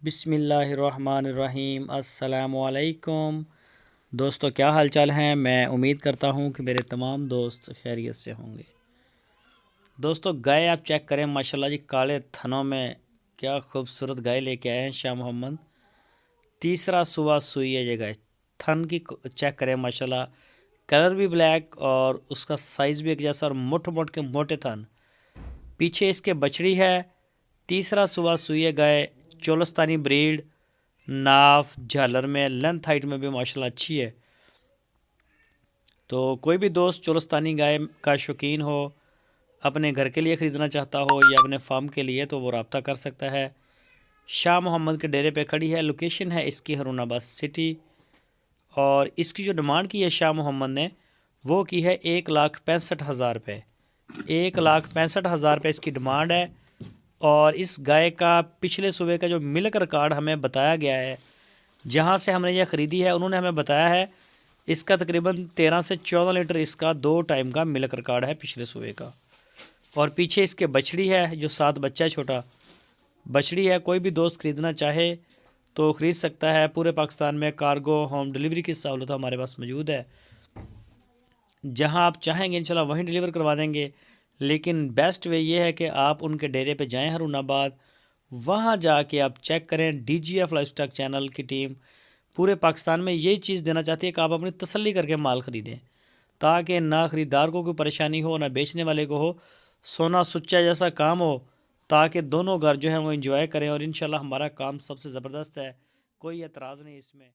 بسم اللہ الرحمن الرحیم۔ السلام علیکم دوستو، کیا حال چال ہیں؟ میں امید کرتا ہوں کہ میرے تمام دوست خیریت سے ہوں گے۔ دوستو گائے آپ چیک کریں، ماشاءاللہ جی، کالے تھنوں میں کیا خوبصورت گائے لے کے آئے ہیں شاہ محمد۔ تیسرا صبح سوئی ہے یہ گائے، تھن کی چیک کریں ماشاءاللہ، کلر بھی بلیک اور اس کا سائز بھی ایک جیسا اور موٹ کے موٹے تھن۔ پیچھے اس کے بچڑی ہے، تیسرا صبح سوئی ہے گائے، چولستانی بریڈ، ناف جھالر میں، لینتھ ہائٹ میں بھی ماشاءاللہ اچھی ہے۔ تو کوئی بھی دوست چولستانی گائے کا شوقین ہو، اپنے گھر کے لیے خریدنا چاہتا ہو یا اپنے فارم کے لیے، تو وہ رابطہ کر سکتا ہے۔ شاہ محمد کے ڈیرے پہ کھڑی ہے، لوکیشن ہے اس کی ہارون آباد سٹی، اور اس کی جو ڈیمانڈ کی ہے شاہ محمد نے، وہ کی ہے 1,65,000 روپے۔ 1,65,000 روپے اس کی ڈیمانڈ ہے، اور اس گائے کا پچھلے صوبے کا جو ملک ریکارڈ ہمیں بتایا گیا ہے، جہاں سے ہم نے یہ خریدی ہے، انہوں نے ہمیں بتایا ہے اس کا تقریباً 13 سے 14 لیٹر اس کا 2 ٹائم کا ملک ریکارڈ ہے پچھلے صوبے کا۔ اور پیچھے اس کے بچڑی ہے جو 7 بچہ ہے، چھوٹا بچڑی ہے۔ کوئی بھی دوست خریدنا چاہے تو خرید سکتا ہے۔ پورے پاکستان میں کارگو ہوم ڈیلیوری کی سہولت ہمارے پاس موجود ہے، جہاں آپ چاہیں گے انشاءاللہ وہیں ڈیلیور کروا دیں گے۔ لیکن بیسٹ وے یہ ہے کہ آپ ان کے ڈیرے پہ جائیں ہارون آباد، وہاں جا کے آپ چیک کریں۔ D G F life stock channel کی ٹیم پورے پاکستان میں یہی چیز دینا چاہتی ہے کہ آپ اپنی تسلی کر کے مال خریدیں، تاکہ نہ خریدار کو کوئی پریشانی ہو، نہ بیچنے والے کو ہو۔ سونا سچا جیسا کام ہو، تاکہ دونوں گھر جو ہیں وہ انجوائے کریں، اور انشاءاللہ ہمارا کام سب سے زبردست ہے، کوئی اعتراض نہیں اس میں۔